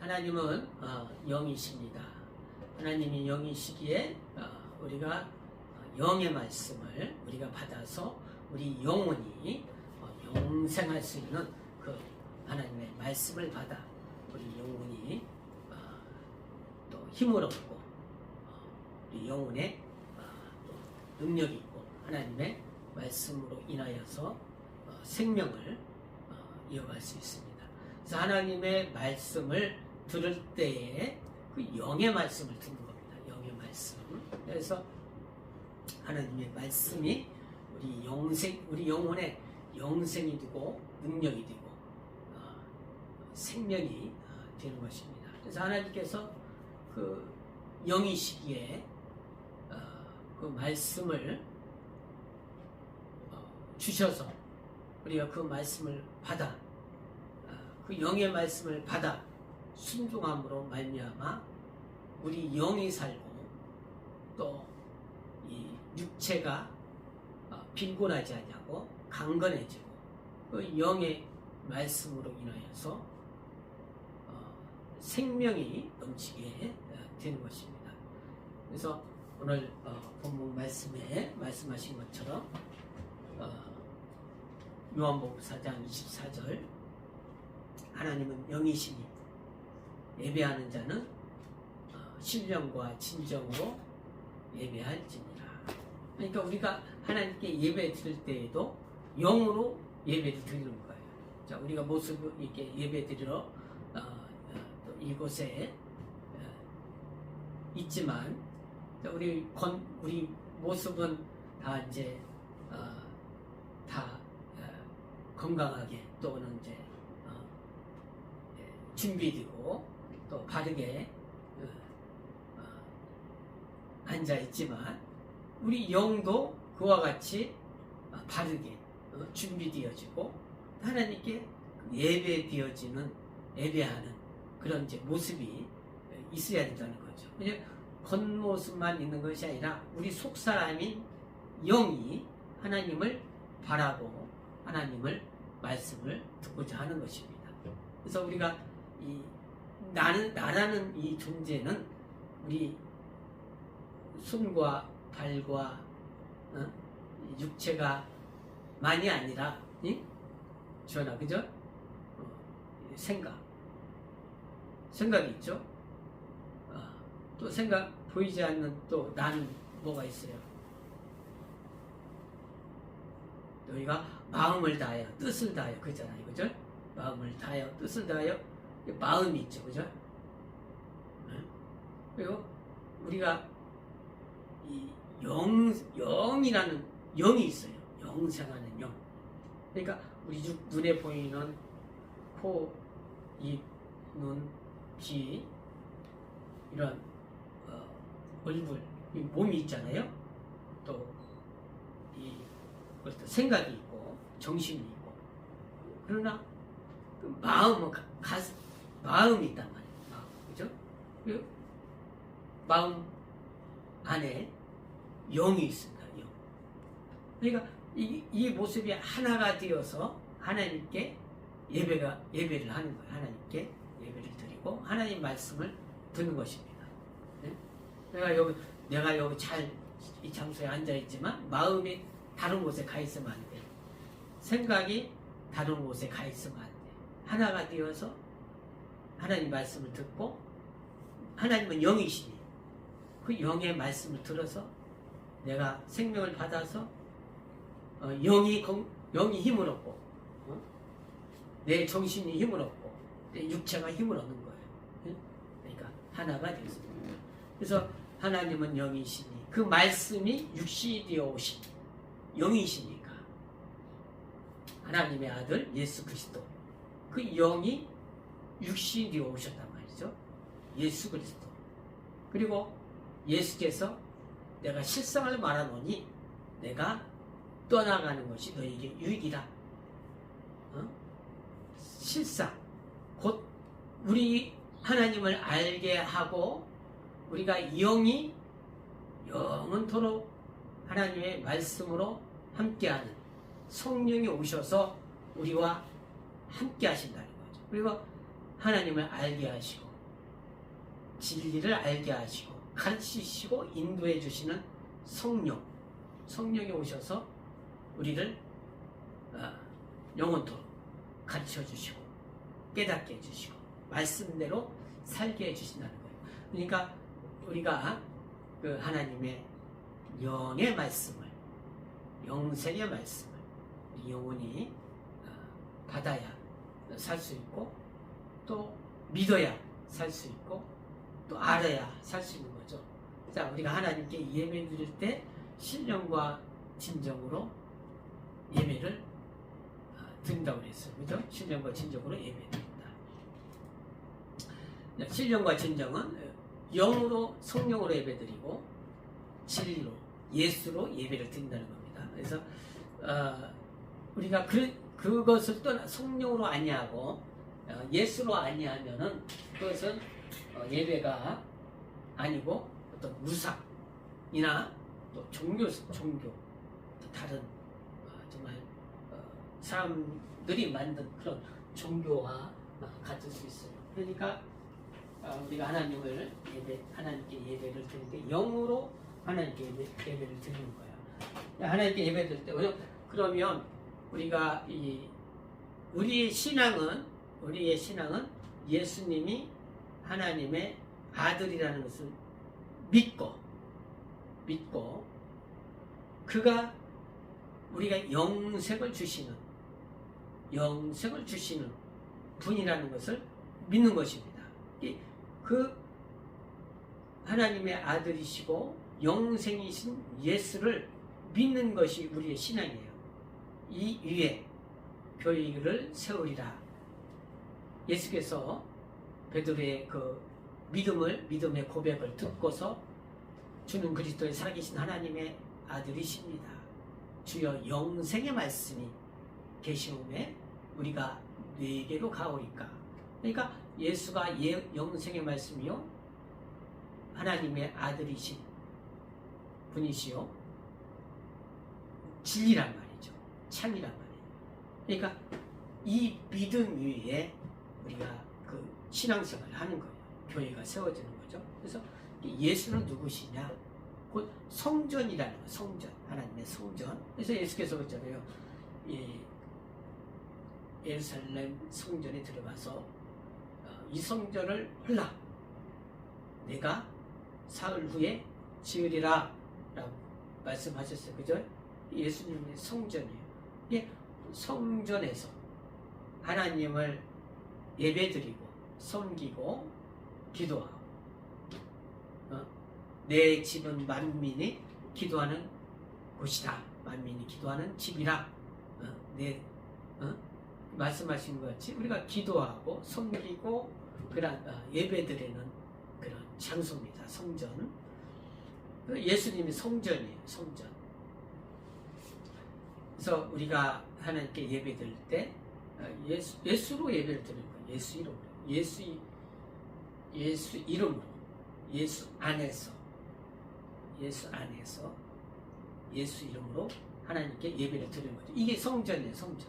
하나님은 영이십니다. 하나님이 영이시기에 우리가 영의 말씀을 우리가 받아서 우리 영혼이 영생할 수 있는 그 하나님의 말씀을 받아 우리 영혼이 또 힘을 얻고 우리 영혼에 또 능력이 있고 하나님의 말씀으로 인하여서 생명을 이어갈 수 있습니다. 그래서 하나님의 말씀을 들을 때에 그 영의 말씀을 듣는 겁니다. 영의 말씀. 그래서 하나님의 말씀이 우리 영혼에 영생이 되고 능력이 되고 생명이 되는 것입니다. 그래서 하나님께서 그 영이시기에 그 말씀을 주셔서 우리가 그 말씀을 받아 그 영의 말씀을 받아 순종함으로 말미암아 우리 영이 살고 또 이 육체가 빈곤하지 않냐고 강건해지고 그 영의 말씀으로 인하여서 생명이 넘치게 되는 것입니다. 그래서 오늘 본문 말씀에 말씀하신 것처럼 요한복음 4장 24절 하나님은 영이시니 예배하는 자는 신령과 진정으로 예배할지니라. 그러니까 우리가 하나님께 예배 드릴 때에도 영으로 예배를 드리는 거예요. 자, 우리가 모습 이렇게 예배 드리러 또 이곳에 있지만 우리 모습은 다 이제 다 건강하게 또는 이제 준비되고 또 바르게 앉아 있지만 우리 영도 그와 같이 바르게 준비되어지고 하나님께 예배되어지는 예배하는 그런 이제 모습이 있어야 된다는 거죠. 그냥 겉모습만 있는 것이 아니라 우리 속 사람인 영이 하나님을 바라고 하나님을 말씀을 듣고자 하는 것입니다. 그래서 우리가 나라는 이 존재는 우리 손과 발과 육체가 만이 아니라 주연아 그죠? 생각이 있죠. 또 생각 보이지 않는 또 나는 뭐가 있어요? 너희가 마음을 다하여 뜻을 다하여 그잖아요, 그죠? 마음을 다하여 뜻을 다하여 마음이 있죠, 그죠? 그리고 우리가 이 영이라는 영이 있어요. 영생하는 영. 그러니까 우리 눈에 보이는 코, 입, 눈, 귀 이런 얼굴, 몸이 있잖아요. 또 생각이 있고 정신이 있고 그러나 그 마음이 있단 말이에요. 그죠? 그리고 마음 안에 영이 있습니다. 영. 그러니까 이 모습이 하나가 되어서 하나님께 예배를 하는 거예요. 하나님께 예배를 드리고 하나님 말씀을 듣는 것입니다. 네? 내가 여기 잘 이 장소에 앉아 있지만 마음이 다른 곳에 가 있으면 안 돼. 생각이 다른 곳에 가 있으면 안 돼. 하나가 되어서 하나님 말씀을 듣고 하나님은 영이시니 그 영의 말씀을 들어서 내가 생명을 받아서 영이 힘을 얻고 내 정신이 힘을 얻고 내 육체가 힘을 얻는 거예요. 그러니까 하나가 되었습니다. 그래서 하나님은 영이시니 그 말씀이 육신이 되어 오신 영이시니까 하나님의 아들 예수 그리스도 그 영이 육신이 되어 오셨단 말이죠. 예수 그리스도. 그리고 예수께서 내가 실상을 말하노니 내가 떠나가는 것이 너에게 유익이다. 실상 곧 우리 하나님을 알게 하고 우리가 영원토록 하나님의 말씀으로 함께하는 성령이 오셔서 우리와 함께 하신다는 거죠. 그리고 하나님을 알게 하시고 진리를 알게 하시고 가르치시고 인도해 주시는 성령이 오셔서 우리를 영원토록 가르쳐 주시고 깨닫게 해주시고 말씀대로 살게 해주신다는 거예요. 그러니까 우리가 그 하나님의 영의 말씀을, 영생의 말씀을 우리 영혼이 받아야 살 수 있고, 또 믿어야 살 수 있고, 또 알아야 살 수 있는 거죠. 자, 우리가 하나님께 예배 드릴 때 신령과 진정으로 예배를 드린다고 그랬어요. 그죠? 신령과 진정으로 예배 드린다. 신령과 진정은 영으로, 성령으로 예배 드리고, 진리로, 예수로 예배를 드린다는 겁니다. 그래서 우리가 그것을 또 성령으로 아니하고 예수로 아니하면은 그것은 예배가 아니고 어떤 무상이나 또 종교 또 다른 정말 사람들이 만든 그런 종교와 같을 수 있어요. 그러니까 우리가 하나님께 예배를 드릴 때 영으로 하나님께 예배를 드리는 거야. 하나님께 예배 드릴 때 그러면 우리가 우리의 신앙은 예수님이 하나님의 아들이라는 것을 믿고 그가 우리가 영생을 주시는 분이라는 것을 믿는 것입니다. 그 하나님의 아들이시고 영생이신 예수를 믿는 것이 우리의 신앙이에요. 이 위에 교회를 세우리라. 예수께서 베드로의 그 믿음의 고백을 듣고서 주는 그리스도의 살아계신 하나님의 아들이십니다. 주여 영생의 말씀이 계시오매 우리가 네게로 가오리까. 그러니까 예수가 영생의 말씀이요 하나님의 아들이신 분이시요 진리란 말이죠. 참이란 말이에요. 그러니까 이 믿음 위에 우리가 그 신앙생활을 하는 거예요. 교회가 세워지는 거죠. 그래서 예수는 누구시냐? 곧 성전이라는 거예요. 성전, 하나님의 성전. 그래서 예수께서 그랬잖아요. 예루살렘 성전에 들어가서 이 성전을 홀라 내가 사흘 후에 지으리라 라고 말씀하셨어요. 그죠? 예수님의 성전이에요. 성전에서 하나님을 예배드리고 섬기고 기도하고 내 집은 만민이 기도하는 곳이다. 만민이 기도하는 집이라. 말씀하신 것 같이 우리가 기도하고 섬기고 예배드리는 그런 장소입니다. 성전. 예수님이 성전이에요. 성전. 그래서 우리가 하나님께 예배드릴 때 예수로 예배를 드리는 거예요. 예수 이름으로. 예수 이름으로. 예수 안에서 예수 이름으로 하나님께 예배를 드리는 거죠. 이게 성전이에요. 성전.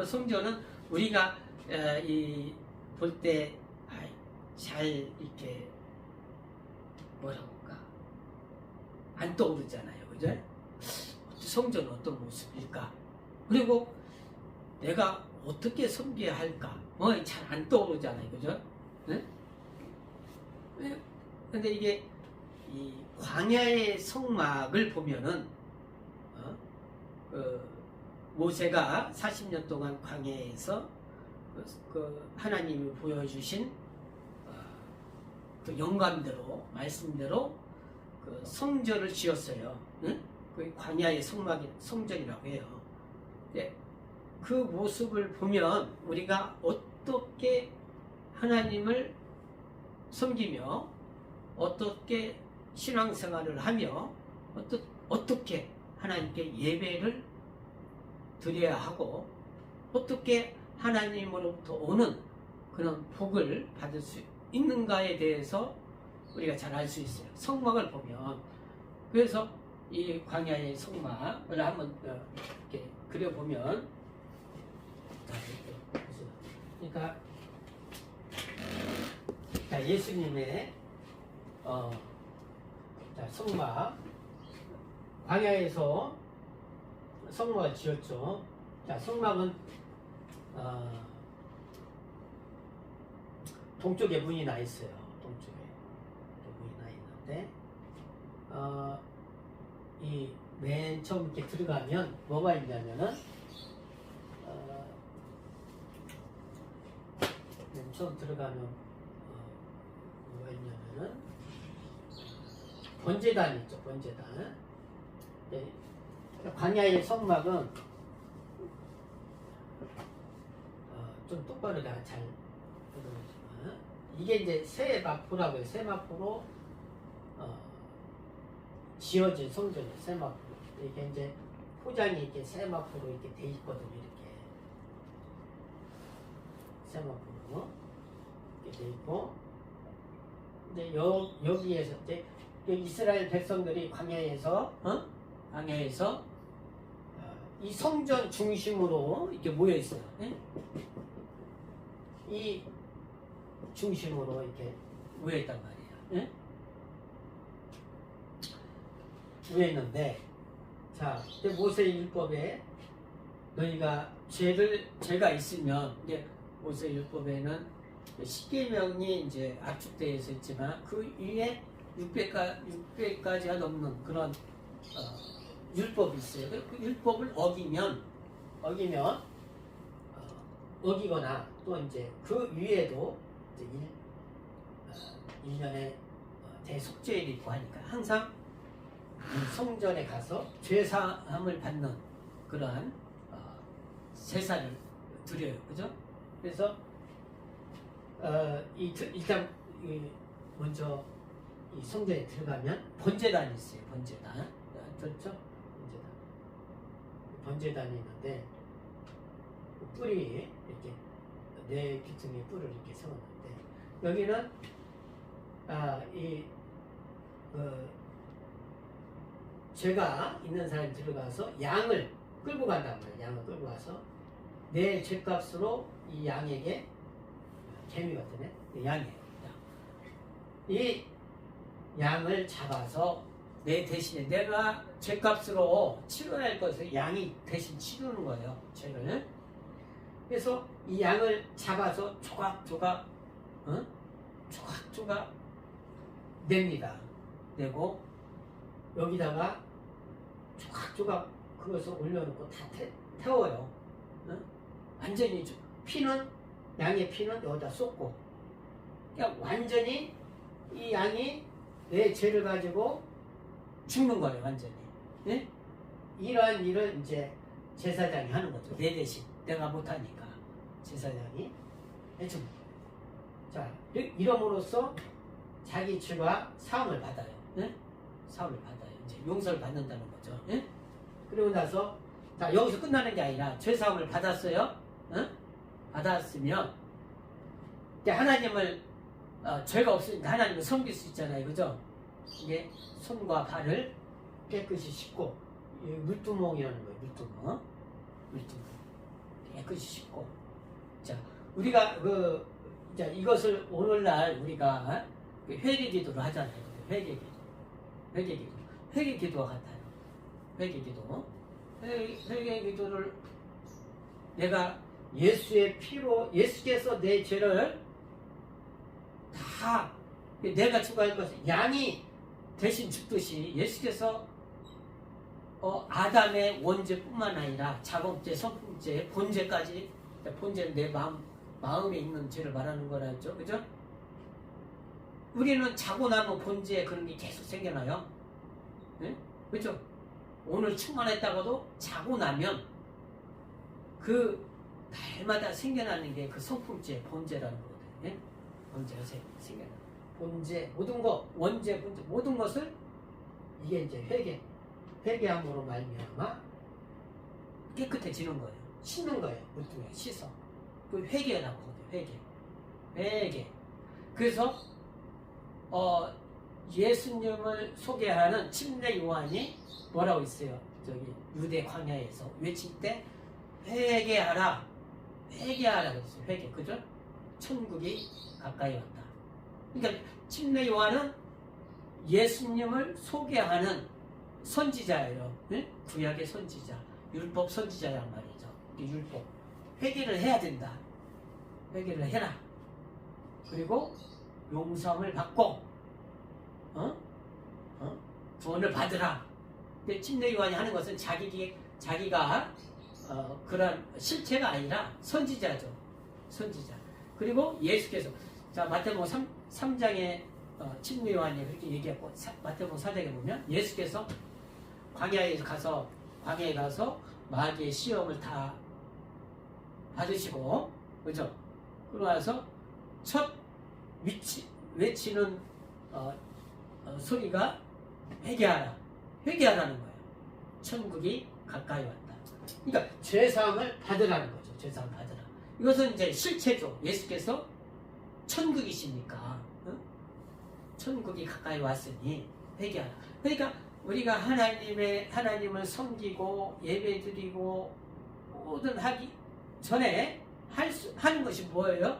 성전은 우리가 볼 때 잘 이렇게 뭐라고 할까 안 떠오르잖아요. 그죠? 성전은 어떤 모습일까? 그리고 내가 어떻게 섬겨야 할까? 잘 안 떠오르잖아요. 그죠? 네? 근데 이게 이 광야의 성막을 보면은 모세가 40년 동안 광야에서 그 하나님이 보여주신 그 영감대로 말씀대로 그 성전을 지었어요. 응? 그 광야의 성전이라고 해요. 그 모습을 보면 우리가 어떻게 하나님을 섬기며 어떻게 신앙생활을 하며 어떻게 하나님께 예배를 드려야 하고 어떻게 하나님으로부터 오는 그런 복을 받을 수 있는가에 대해서 우리가 잘 알 수 있어요. 성막을 보면. 그래서 이 광야의 성막을 한번 이렇게 그려보면 그러니까 예수님의 자, 성막. 광야에서 성막을 지었죠. 자, 성막은 동쪽에 문이 나 있어요. 동쪽에 문이 나 있는데 이 맨 처음 이렇게 들어가면 뭐가 있냐면은 맨 처음 들어가면 뭐가 있냐면은 번제단이 있죠. 번제단. 네. 광야의 성막은 좀 똑바로 내가 잘 보여주지만 이게 이제 세마포라고 해요. 세마포로 지어진 성전이에요. 세마포. 이게 이제 포장이 이렇게 세마포로 이렇게 돼 있거든요. 이렇게 세마포로 이렇게 돼 있고 이제 여기에서 이제 이스라엘 백성들이 광야에서 이 성전 중심으로 이렇게 모여 있어요. 예? 이 중심으로 이렇게 모여 있단 말이에요. 예? 모여 있는데, 자, 모세 율법에 너희가 죄가 있으면 이제 모세 율법에는 10계명이 이제 압축되어 있지만 그 위에 600가지가 넘는 그런 율법이 있어요. 그 율법을 어기거나 또 이제 그 위에도 이제 1년에 대속죄일이 있고 하니까 항상 성전에 가서 죄사함을 받는 그러한 제사를 드려요. 그죠? 그래서 일단 먼저 이 성전에 들어가면 번제단이 있어요. 번제단. 그렇죠? 번제단이 있는데 뿔이 이렇게 네 귀퉁이에 뿔을 이렇게 세웠는데 여기는 죄가 있는 사람이 들어가서 양을 끌고 간단 말이에요. 양을 끌고 가서 내 죄값으로 이 양에게 개미 같은 양이에요. 이 양을 잡아서 내 대신에 내가 죄값으로 치러야 할 것을 양이 대신 치르는 거예요. 죄를. 그래서 이 양을 잡아서 조각조각 냅니다. 내고 여기다가 조각조각 그것을 올려놓고 다 태워요. 완전히 양의 피는 여기다 쏟고 그냥 완전히 이 양이 내 죄를 가지고 죽는 거예요. 완전히. 네? 이러한 일을 이제 제사장이 하는 거죠. 내 대신 내가 못하니까 제사장이 해줍니다. 자, 이러므로써 자기 죄가 사함을 받아요. 네? 사함을 받아요. 이제 용서를 받는다는 거죠. 네? 그리고 나서 자, 여기서 끝나는 게 아니라 죄 사함을 받았어요. 받았으면 이제 하나님을 죄가 없으니까 하나님을 섬길 수 있잖아요. 그죠? 이게 손과 발을 깨끗이 씻고 물두멍이라는 거예요. 물두멍 깨끗이 씻고 자 우리가 자 이것을 오늘날 우리가 회개기도를 하잖아요. 회개기도 같아요. 회개기도를 내가 예수의 피로 예수께서 내 죄를 다 내가 추구할 것을 양이 대신 죽듯이 예수께서 아담의 원죄뿐만 아니라 자범죄, 성품죄, 본죄까지 본죄는 내 마음에 있는 죄를 말하는 거라죠. 그죠? 우리는 자고 나면 본죄 그런 게 계속 생겨나요. 네? 그죠? 오늘 충만했다가도 자고 나면 그 날마다 생겨나는 게 그 성품죄, 본죄라는 거거든요. 네? 본죄가 생겨나. 본죄, 모든 것, 원죄, 본죄, 모든 것을 이게 이제 회개함으로 말미암아 깨끗해지는 거예요. 씻는 거예요. 물통에 씻어. 그 회개라고 하거든요. 회개. 그래서 예수님을 소개하는 침례 요한이 뭐라고 있어요? 저기 유대 광야에서 외칠 때 회개하라 그랬어요. 회개. 그죠? 천국이 가까이 왔다. 그러니까 침례 요한은 예수님을 소개하는 선지자예요. 네? 구약의 선지자, 율법 선지자란 말이죠. 율법 회개를 해야 된다. 회개를 해라. 그리고 용서함을 받고 구원을 받으라. 근데 침례 요한이 하는 것은 자기가 그런 실체가 아니라 선지자죠. 선지자. 그리고 예수께서 자 마태복음 3장에 침례 요한이 그렇게 얘기했고 마태복음 4장에 보면 예수께서 광야에 가서 마귀의 시험을 다 받으시고 그죠? 그러고 나서 첫 외치는 소리가 회개하라는 거예요. 천국이 가까이 왔다. 그러니까 죄사함을 받으라는 거죠. 죄사함 받으라. 이것은 이제 실체죠. 예수께서 천국이시니까 천국이 가까이 왔으니 회개하라. 그러니까 우리가 하나님을 섬기고 예배드리고 모든 하기 전에 하는 것이 뭐예요?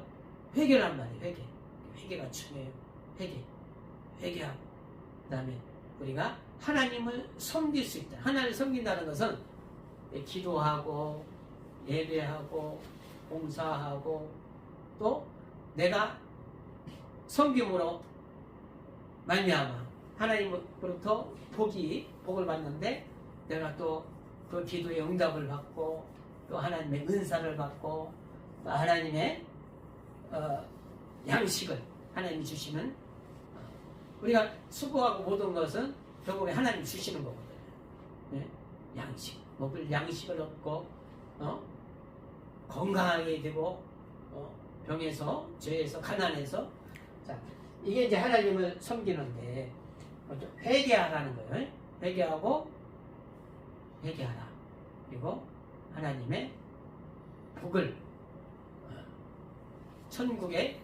회개란 말이에요. 회개가 중요해요. 회개하고 그 다음에 우리가 하나님을 섬길 수 있다. 하나님을 섬긴다는 것은 기도하고 예배하고 봉사하고 또 내가 섬김으로 말미암아 하나님으로부터 복을 받는데 내가 또 그 기도의 응답을 받고 또 하나님의 은사를 받고 또 하나님의 양식을 하나님이 주시는 우리가 수고하고 모든 것은 결국에 하나님 주시는 거거든요. 네? 양식 먹을 양식을 얻고 건강하게 되고 병에서 죄에서 가난해서 자 이게 이제 하나님을 섬기는데 회개하라는 거예요. 회개하라. 그리고 하나님의 복을 천국의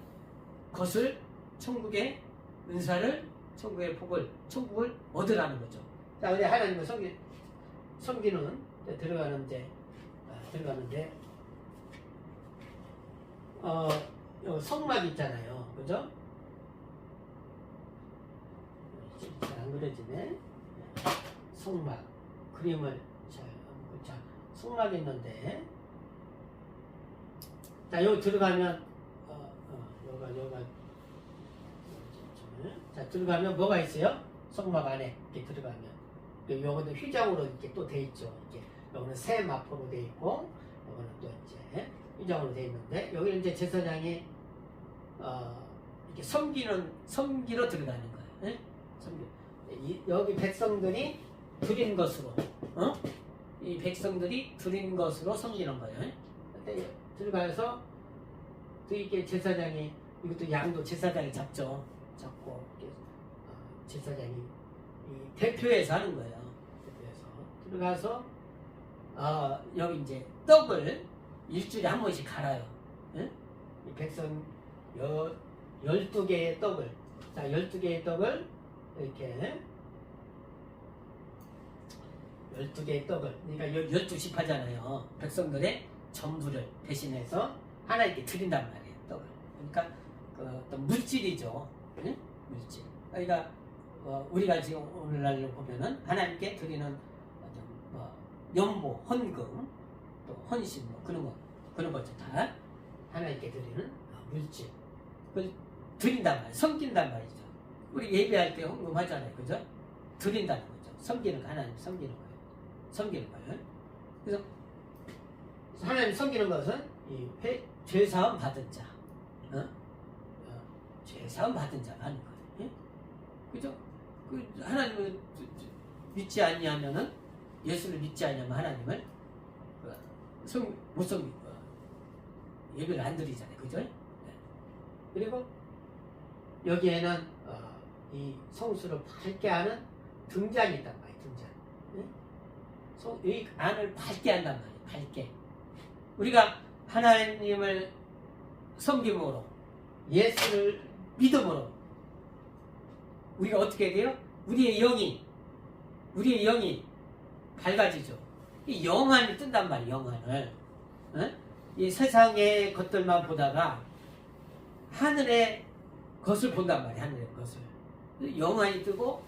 것을 천국의 은사를 천국의 복을 천국을 얻으라는 거죠. 자 우리 하나님을 섬기는 들어가는데 성막 있잖아요. 그죠? 잘 안 그려지네. 성막 그림을 자 성막이 있는데 자 여기 들어가면 요가 자 들어가면 뭐가 있어요? 성막 안에 이렇게 들어가면 요거는 휘장으로 이렇게 또 돼 있죠. 이렇게 요거는 새 마포로 돼 있고 요거는 또 이제 휘장으로 돼 있는데 여기는 이제 제사장이 이렇게 섬기러 들어가는 거예요. 네? 여기 백성들이 드린 것으로 이 백성들이 드린 것으로 섬기는 거예요. 근데 들어가서 또 이게 제사장이 이것도 양도 제사장이 잡고 제사장이 대표해서 하는 거예요. 대표해서 들어가서 여기 이제 떡을 일주일에 한 번씩 갈아요. 예? 이 백성 12개의 떡을 12개의 떡을 이렇게 12개의 떡을 그러니까 12씩 하잖아요. 백성들의 전부를 대신해서 하나님께 드린단 말이에요. 떡을. 그러니까 그 어떤 물질이죠. 네? 물질. 그러니까 우리가 지금 오늘날로 보면은 하나님께 드리는 어떤 연보, 헌금, 또 헌신 그런 거죠. 다 하나님께 드리는 물질. 그걸 드린단 말이에요. 섬긴단 말이죠. 우리 예배할 때 헌금하잖아요. 그죠? 드린다는 거죠. 섬기는 거, 하나님 섬기는 거예요. 그래서 하나님 섬기는 것은 이 죄사함 받은 자, 죄사함 받은 자가 하는 거예요. 예? 그죠? 그 하나님을 믿지 않냐면은 예수를 믿지 않냐면 하나님을 못 섬기고 예배를 안 드리잖아요. 그죠? 네. 그리고 여기에는 이 성수를 밝게 하는 등잔이 있단 말이에요. 등잔. 이 안을 밝게 한단 말이에요. 밝게. 우리가 하나님을 섬김으로 예수를 믿음으로 우리가 어떻게 돼요? 우리의 영이 밝아지죠. 이 영안이 뜬단 말이에요. 영안을. 이 세상의 것들만 보다가 하늘의 것을 본단 말이에요. 하늘의 것을. 영안이 뜨고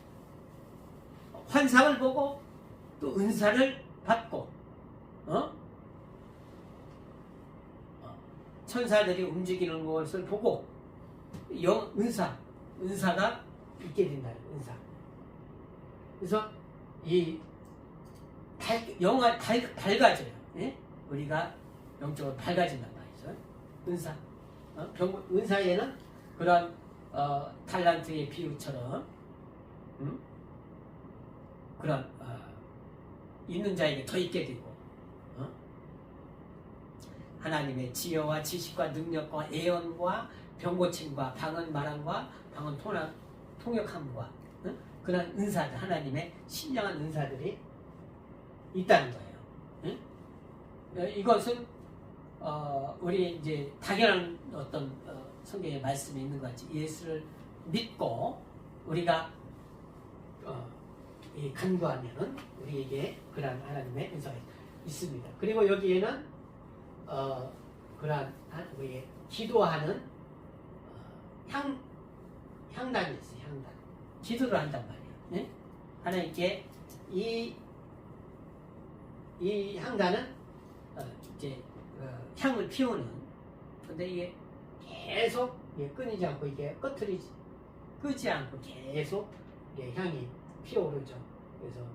환상을 보고 또 은사를 받고 천사들이 움직이는 것을 보고 은사가 있게 된다는 은사. 그래서 이 영화 밝아져요. 예? 우리가 영적으로 밝아진단 말이죠. 은사. 은사에는 그런 탈란트의 비유처럼 그런 있는 자에게 더 있게 되고 하나님의 지혜와 지식과 능력과 예언과 병고침과 방언 말함과 방언 통역함과 그런 은사들, 하나님의 신령한 은사들이 있다는 거예요. 이것은 우리 이제 당연한 어떤 성경의 말씀이 있는 것 같이 예수를 믿고 우리가 간구하면은 우리에게 그런 하나님의 은사가 있습니다. 그리고 여기에는 그러한 우리 기도하는 향단이 있어요. 향단. 기도를 한단 말이에요. 네? 하나님께 이 향단은 이제 향을 피우는. 근데 이게 계속 끊이지 않고 이게 끄지 않고 계속 향이 피어오르죠. 그래서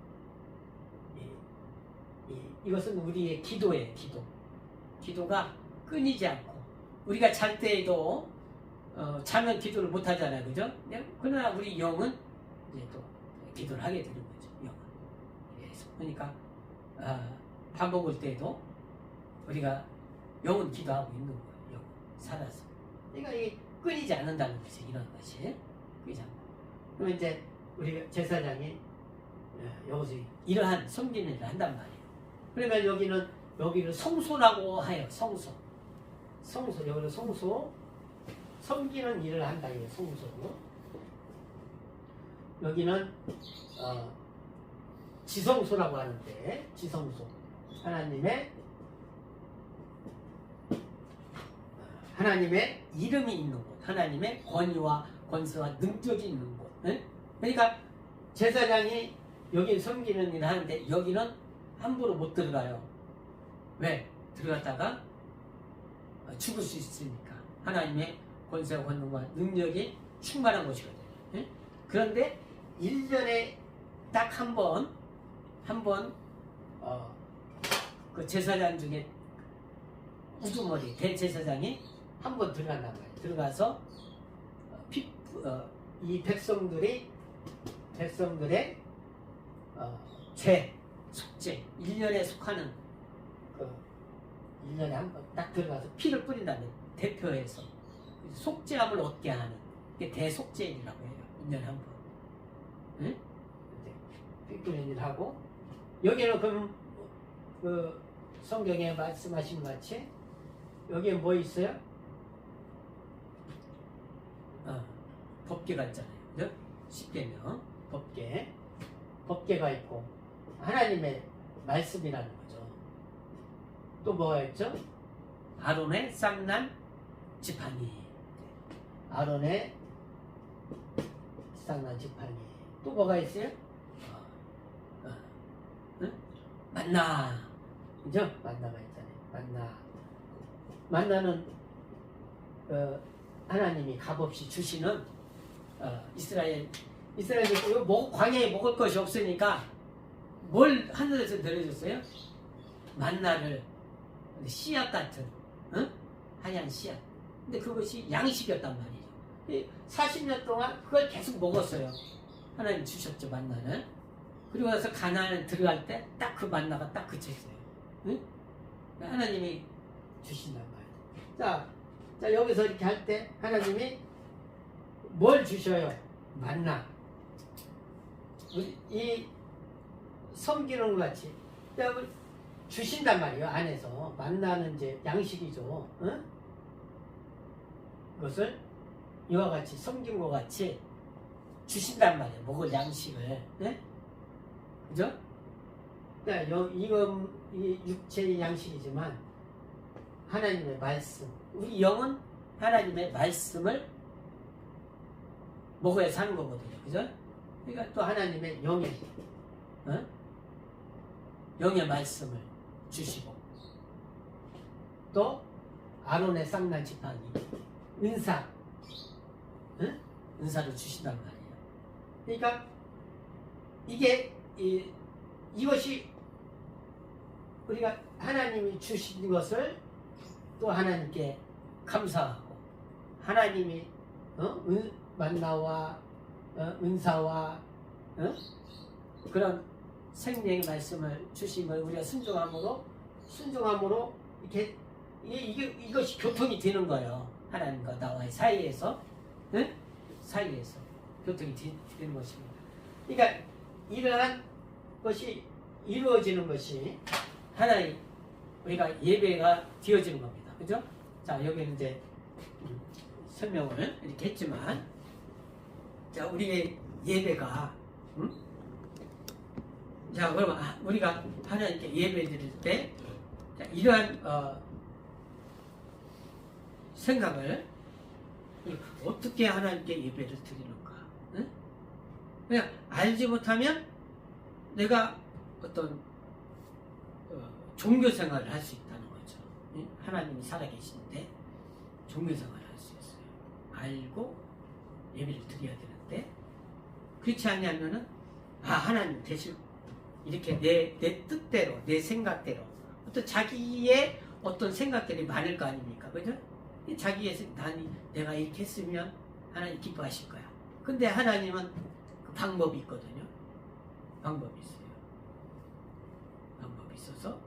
이것은 우리의 기도예요. 기도가 끊이지 않고 우리가 잘 때에도 자면 기도를 못 하잖아요, 그죠? 그러나 우리 영은 이제 또 기도를 하게 되는 거죠, 영은. 그러니까 밥 먹을 때도 우리가 영은 기도하고 있는 거예요, 영은 살아서. 그러니까 이게 끊이지 않는다는 거죠, 이런 것이. 끊이지 않고. 그럼 이제 우리 제사장이 여기서 이러한 섬기는 일을 한단 말이에요. 그러니까 여기는 성소라고 해요. 성소. 여기는 성소. 섬기는 일을 한다. 이게 성소. 여기는 지성소라고 하는데, 지성소. 하나님의 이름이 있는 곳. 하나님의 권위와 권세와 능력이 있는 곳. 네? 그러니까 제사장이 여기 섬기는 일을 하는데 여기는 함부로 못 들어가요. 왜? 들어갔다가 죽을 수 있으니까. 하나님의 권세와 권능과 능력이 충만한 곳이거든요. 네? 그런데 1년에 딱 한 번 그 제사장 중에 우두머리 대제사장이 한 번 들어간단 말이에요. 들어가서 이 백성들의 속죄 1년에 속하는 1년에 한 번 딱 들어가서 피를 뿌린다면 대표해서 속죄함을 얻게 하는 게 대속죄일이라고 해요. 1년에 한 번. 응? 피 뿌리는 일을 하고 여기는 그럼 그 성경에 말씀하신 것 같이 여기에 뭐 있어요? 법궤가 있잖아요. 그죠? 10계명 법궤가 있고 하나님의 말씀이라는 거죠. 또 뭐가 있죠? 아론의 쌍난 지팡이. 아론의 쌍난 지팡이. 또 뭐가 있어요? 만나. 그죠? 만나가 있잖아요. 만나는 하나님이 값없이 주시는 이스라엘 광야에 먹을 것이 없으니까 뭘 하늘에서 내려줬어요? 만나를 씨앗 같은 하얀 씨앗. 근데 그것이 양식이었단 말이죠. 40년 동안 그걸 계속 먹었어요. 하나님 주셨죠, 만나를. 그리고 나서 가나안에 들어갈 때 딱 그 만나가 딱 그쳐있어요. 응? 하나님이 주신단 말이에요. 자 여기서 이렇게 할 때 하나님이 뭘 주셔요? 만나. 이 섬기는 것 같이 주신단 말이에요. 안에서 만나는 이제 양식이죠. 응? 그것을 이와 같이 섬긴 것 같이 주신단 말이에요. 먹을 양식을. 네? 그죠? 이건 이 육체의 양식이지만 하나님의 말씀. 우리 영은 하나님의 말씀을 먹어야 사는 거거든요. 그죠? 그러니까 또 하나님의 영의 영의 말씀을 주시고 또 아론의 쌍난 지팡이 은사를 주신단 말이에요. 그러니까 이게 이것이 우리가 하나님이 주신 것을 또 하나님께 감사하고 하나님이 만나와 은사와 그런 생명의 말씀을 주신 걸 우리가 순종함으로 이것이 교통이 되는 거예요. 하나님과 나와의 사이에서 교통이 되는 것입니다. 그러니까 이러한 것이 이루어지는 것이 하나님 우리가 예배가 되어지는 겁니다. 그죠? 자, 여기는 이제 설명을 이렇게 했지만, 자, 우리의 예배가, 자, 그러면 우리가 하나님께 예배 드릴 때, 자, 이러한, 생각을, 어떻게 하나님께 예배를 드리는가. 그냥 알지 못하면 내가 어떤, 종교 생활을 할 수 있다는 거죠. 하나님이 살아계신데, 종교 생활을 할 수 있어요. 알고 예배를 드려야 되는데 그렇지 않냐면은 하나님 대신 이렇게 내 뜻대로 내 생각대로 어떤 자기의 어떤 생각들이 많을 거 아닙니까? 그죠? 자기의 내가 이렇게 했으면 하나님 기뻐하실 거야. 근데 하나님은 그 방법이 있거든요. 방법이 있어요. 방법이 있어서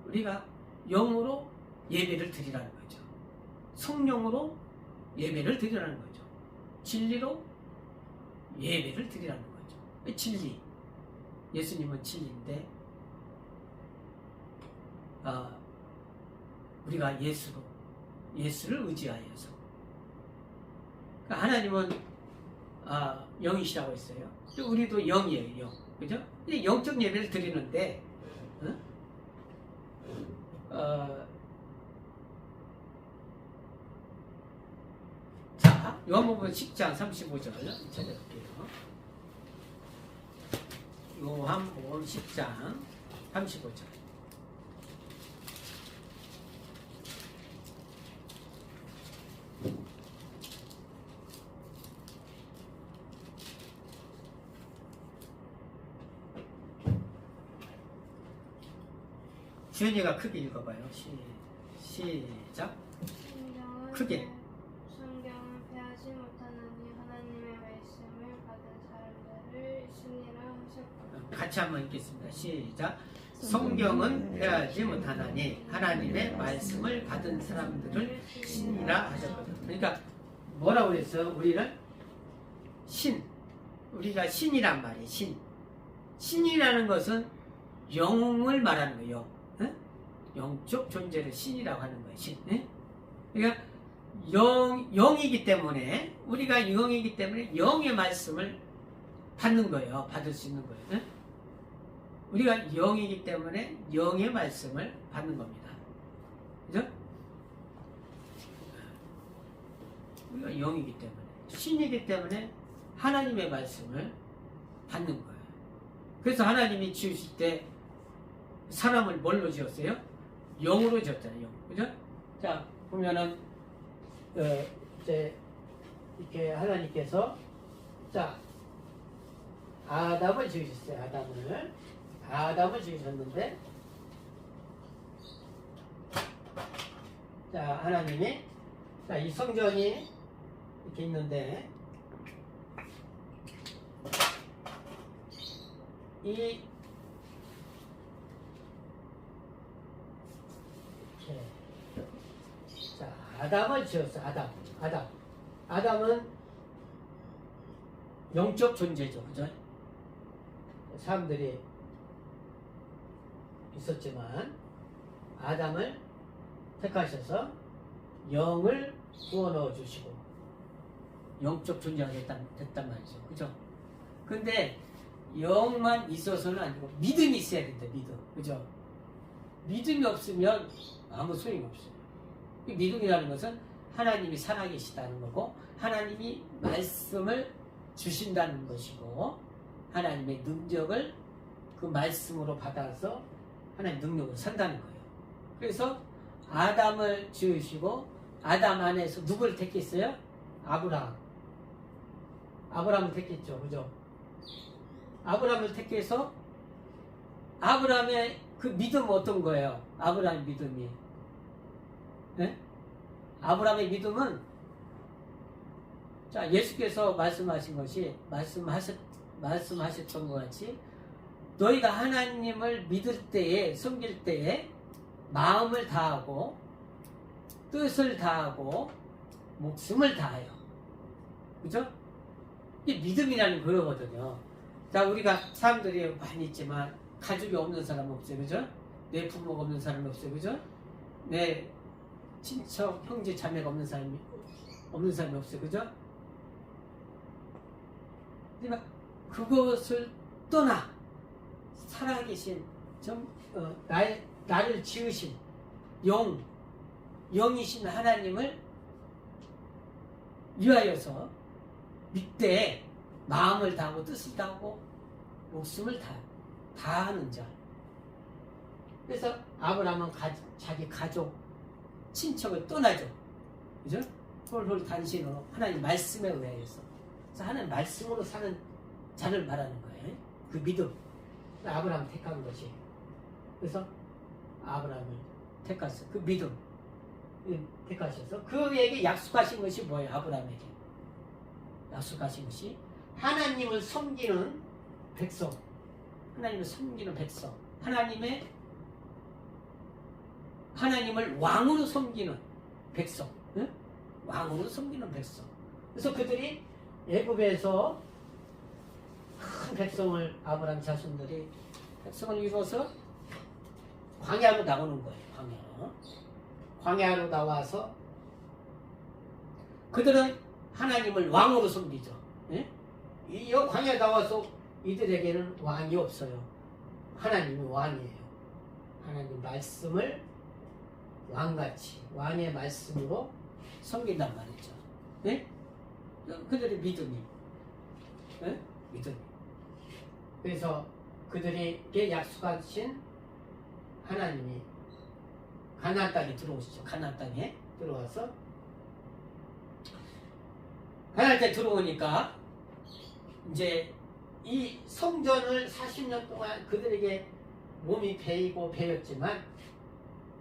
우리가 영으로 예배를 드리라는 거죠. 성령으로 예배를 드리라는 거죠. 진리로 예배를 드리라는 거죠. 진리. 예수님은 진리인데 우리가 예수를 의지하여서 그러니까 하나님은 영이시라고 했어요. 우리도 영이에요. 영. 그죠? 영적 예배를 드리는데 자, 요한복음 10장 35절 찾아볼게요. 요한복음 10장 35절. 주연이가 크게 읽어봐요. 시작. 크게. 성경을 폐하지 못하나니 하나님의 말씀을 받은 사람들을 있으니라 하셨고. 같이 한번 읽겠습니다. 시작. 성경은 폐하지 못하나니 하나님의 말씀을 받은 사람들을 신이라 하셨거든. 그러니까 뭐라고 그랬어요? 우리는 우리가 신이란 말이에요. 신이라는 것은 영을 말하는 거예요. 영적 존재를 신이라고 하는 거예요. 신. 그러니까 영이기 때문에 우리가 영이기 때문에 영의 말씀을 받는 거예요. 받을 수 있는 거예요. 우리가 영이기 때문에 영의 말씀을 받는 겁니다. 그죠? 우리가 영이기 때문에 신이기 때문에 하나님의 말씀을 받는 거예요. 그래서 하나님이 지으실 때 사람을 뭘로 지었어요? 영으로 지었잖아요. 영. 그죠? 자, 보면은 이제 이렇게 하나님께서 자 아담을 지으셨어요. 아담을 지으셨는데 자 하나님이 자 이 성전이 이렇게 있는데 이 자, 아담을 지었어. 아담은 영적 존재죠. 그죠? 사람들이 있었지만 아담을 택하셔서 영을 부어 넣어 주시고 영적 존재가 됐단 말이죠. 그죠? 근데 영만 있어서는 아니고 믿음이 있어야 된다. 그죠? 믿음이 없으면 아무 소용이 없어요. 믿음이라는 것은 하나님이 살아계시다는 거고 하나님이 말씀을 주신다는 것이고 하나님의 능력을 그 말씀으로 받아서 하나님 능력으로 산다는 거예요. 그래서 아담을 지으시고 아담 안에서 누구를 택했어요? 아브라함을 택했죠. 그죠? 아브라함을 택해서 아브라함의 그 믿음 어떤 거예요? 아브라함의 믿음이. 네? 아브라함의 믿음은 자 예수께서 말씀하신 것이 말씀하셨던 것 같이 너희가 하나님을 믿을 때에 섬길 때에 마음을 다하고 뜻을 다하고 목숨을 다하여. 그죠? 이게 믿음이라는 그거거든요. 자 우리가 사람들이 많이 있지만 가족이 없는 사람 없어요. 그죠? 내 부모가 없는 사람이 없어요. 그죠? 내 친척, 형제, 자매가 없는 사람이 없어요. 그죠? 그러니까 그것을 떠나 살아계신 나를 지으신 영이신 하나님을 위하여서 믿되 마음을 다하고 뜻을 다하고 목숨을 다하는 자. 그래서 아브라함은 자기 가족, 친척을 떠나죠. 그죠? 홀홀 단신으로 하나님 말씀에 의하여서. 그래서 하나님 말씀으로 사는 자를 말하는 거예요. 그 믿음. 아브라함을 택한 것이. 그래서 아브라함을 택했어. 그 믿음. 택하셔서 그에게 약속하신 것이 뭐예요? 아브라함에게. 약속하신 것이 하나님을 섬기는 백성. 하나님을 섬기는 백성. 하나님을 왕으로 섬기는 백성. 응? 왕으로 섬기는 백성. 그래서 그들이 애굽에서 큰 백성을 아브라함 자손들이 백성을 이루어서 광야로 나오는 거예요. 광야로 나와서 그들은 하나님을 왕으로 섬기죠. 예? 이 광야에 나와서 이들에게는 왕이 없어요. 하나님이 왕이에요. 하나님 말씀을 왕같이 왕의 말씀으로 섬긴단 말이죠. 예? 그들의 믿음이. 예? 믿음이. 그래서 그들에게 약속하신 하나님이 가나안 땅에 들어오시죠. 가나안 땅에 들어와서 가나안 땅에 들어오니까 이제 이 성전을 40년 동안 그들에게 몸이 배였지만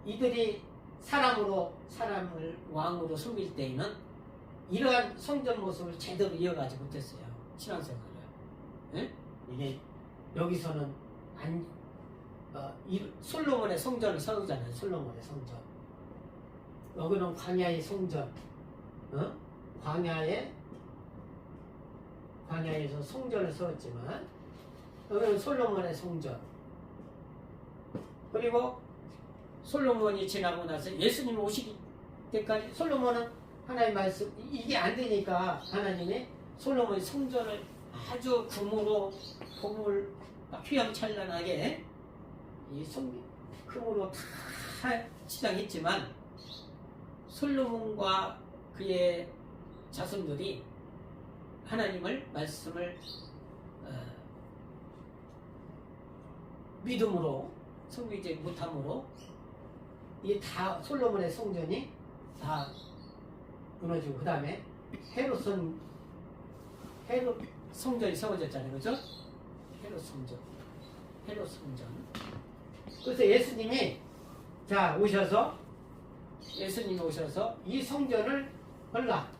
이들이 사람을 왕으로 섬길 때에는 이러한 성전 모습을 제대로 이어가지 못했어요. 신앙생활을. 예? 이게 여기서는 솔로몬의 성전을 세우잖아요. 솔로몬의 성전. 여기는 광야의 성전. 광야에서 성전을 세웠지만 여기는 솔로몬의 성전. 그리고 솔로몬이 지나고 나서 예수님이 오시기 때까지 솔로몬은 하나님 말씀 이게 안 되니까 하나님이 솔로몬의 성전을 아주 금으로 보물 휘황찬란하게 이 금으로 다 치장했지만 솔로몬과 그의 자손들이 하나님을 말씀을 믿음으로 섬기지 못함으로 이게 다 솔로몬의 성전이 다 무너지고 그 다음에 헤롯 성전이 세워졌잖아요. 그죠? 헤롯 성전. 그래서 예수님이 오셔서 이 성전을 헐라.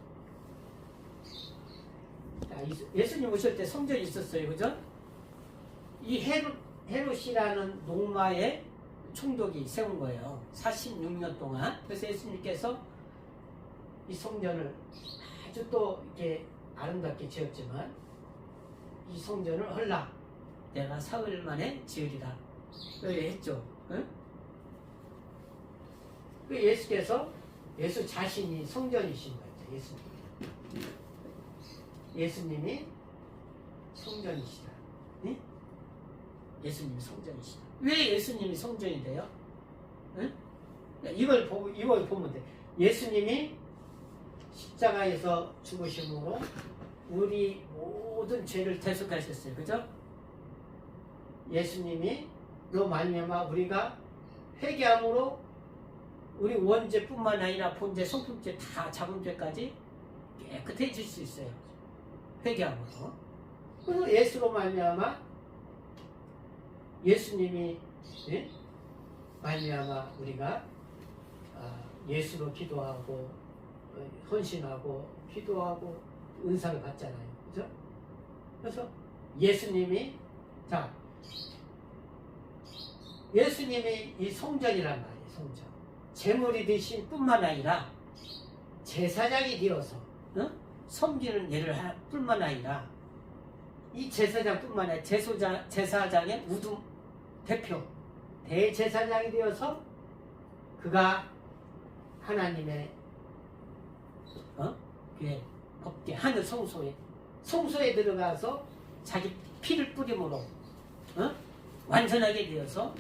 예수님 오실 때 성전이 있었어요. 그죠? 이 헤롯이라는 농마의 총독이 세운 거예요. 46년 동안. 그래서 예수님께서 이 성전을 아주 또 이렇게 아름답게 지었지만 이 성전을 헐라. 내가 사흘 만에 지으리라. 이렇게 했죠. 응? 예수 자신이 성전이신 거죠. 예수님이 성전이시다. 응? 예수님이 성전이시다. 왜 예수님이 성전이 돼요? 응? 이걸 보면 돼. 예수님이 십자가에서 죽으심으로 우리 모든 죄를 대속하셨어요. 그죠? 예수님이 로 말미암아 우리가 회개함으로 우리 원죄뿐만 아니라 본죄, 성품죄 다 잡음죄까지 깨끗해질 수 있어요. 회개함으로. 그래서 예수로 말미암아 예수님이 말미암아 우리가 예수로 기도하고 헌신하고 기도하고 은사를 받잖아요. 그죠? 그래서 예수님이 예수님이 이 성전이란 말이에요. 성전. 제물이 되신 뿐만 아니라 제사장이 되어서 섬기는 일을 할 뿐만 아니라 이 제사장뿐만 아니라 제사장의 우두 대표 대제사장이 되어서 그가 하나님의 법계 하늘 성소에 들어가서 자기 피를 뿌림으로 완전하게 되어서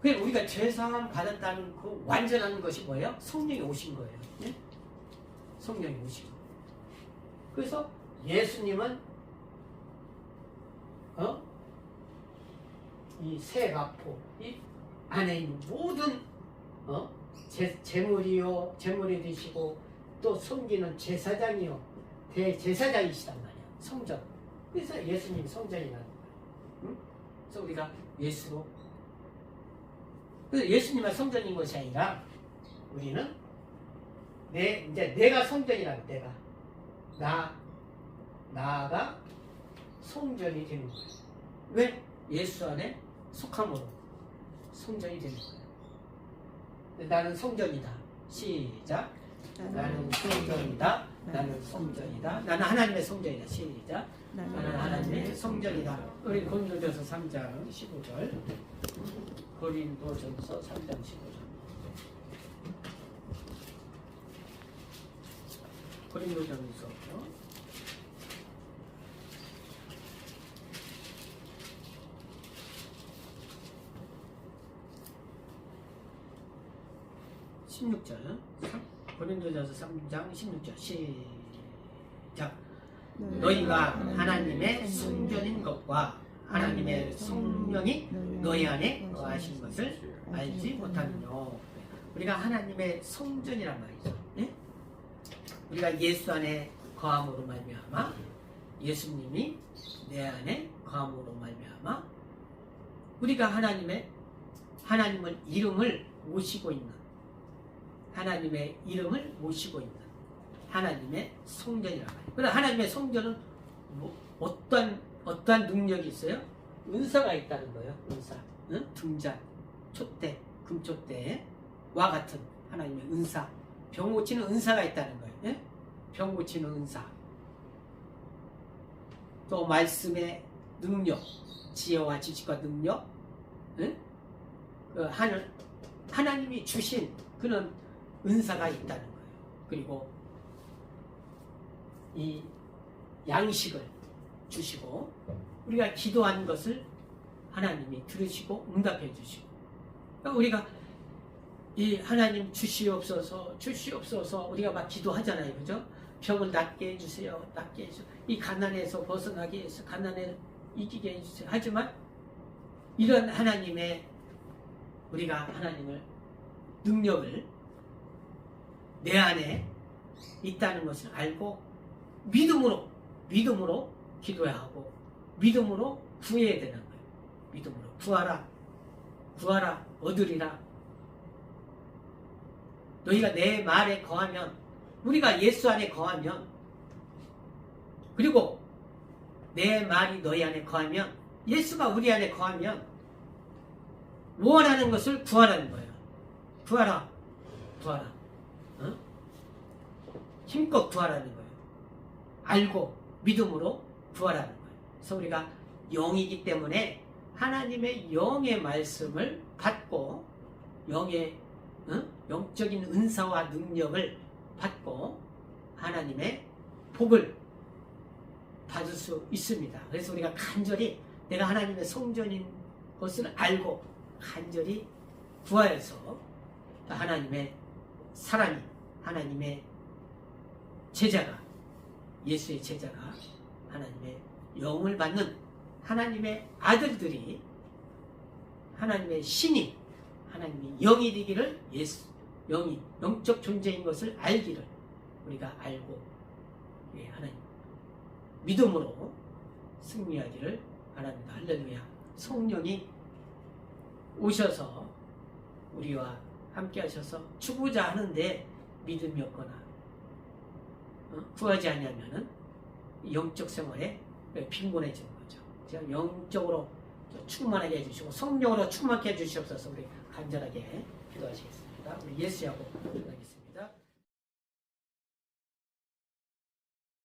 그게 우리가 죄사함 받았다는 그 완전한 것이 뭐예요? 성령이 오신 거예요. 네? 성령이 오신 거예요. 그래서 예수님은 이 세가포 이 안에 있는 모든 제물이 되시고 또 섬기는 제사장이요 대제사장이시단 말이야. 성전. 그래서 예수님이 성전이라는 거야. 그래서 우리가 예수로 그래서 예수님만 성전인 것이 아니라 우리는 이제 내가 성전이라는 나가 성전이 되는 거예요. 왜? 예수 안에 속함으로 성전이 되는 거예요. 나는 성전이다. 시작. 나는 성전이다. 나는 성전이다. 나는 하나님의 성전이다. 시작. 나는 하나님의 성전이다. 우리 고린도전서 3장 15절. 고린도전서 3장 15절. 고린도전서 16절. 고린도전서 3장 16절. 시작. 너희가 하나님의 성전인 것과 하나님의 성령이 너희 안에 거하신 것을 알지 못하느냐. 우리가 하나님의 성전이란 말이죠. 네? 우리가 예수 안에 거함으로 말미암아 예수님이 내 안에 거함으로 말미암아 우리가 하나님의 이름을 모시고 있는 하나님의 이름을 모시고 있는 하나님의 성전이란 말이에요. 그러나 하나님의 성전은 어떠한 능력이 있어요? 은사가 있다는 거예요. 은사. 등잔, 촛대, 금촛대와 같은 하나님의 은사. 병 고치는 은사가 있다는 거예요. 예? 병 고치는 은사. 또 말씀의 능력, 지혜와 지식과 능력. 예? 하나님이 주신 그런 은사가 있다는 거예요. 그리고 이 양식을 주시고 우리가 기도한 것을 하나님이 들으시고 응답해 주시고 우리가 이 하나님 주시옵소서 우리가 막 기도하잖아요. 그죠? 병을 낫게 해주세요. 낫게 해주세요. 이 가난에서 벗어나게 해서 가난에 이기게 해주세요. 하지만 이런 우리가 하나님을 능력을 내 안에 있다는 것을 알고 믿음으로 기도해야 하고 믿음으로 구해야 되는 거예요. 믿음으로 구하라 얻으리라. 너희가 내 말에 거하면 우리가 예수 안에 거하면 그리고 내 말이 너희 안에 거하면 예수가 우리 안에 거하면 원하는 것을 구하라는 거예요. 구하라. 힘껏 구하라는 거예요. 알고 믿음으로 구하라는 거예요. 그래서 우리가 영이기 때문에 하나님의 영의 말씀을 받고 영적인 은사와 능력을 받고 하나님의 복을 받을 수 있습니다. 그래서 우리가 간절히 내가 하나님의 성전인 것을 알고 간절히 구하여서 하나님의 사람이 하나님의 제자가, 예수의 제자가, 하나님의 영을 받는 하나님의 아들들이, 하나님의 신이, 하나님의 영이 되기를, 영이 영적 존재인 것을 알기를 우리가 알고, 하나님 믿음으로 승리하기를 바랍니다. 할렐루야. 성령이 오셔서 우리와 함께 하셔서 추구자 하는데 믿음이 없거나 구하지 않으면은 영적 생활에 빈곤해지는 거죠. 제가 영적으로 충만하게 해주시고 성령으로 충만하게 해주시옵소서. 우리 간절하게 기도하시겠습니다. 우리 예수하고 기도하겠습니다.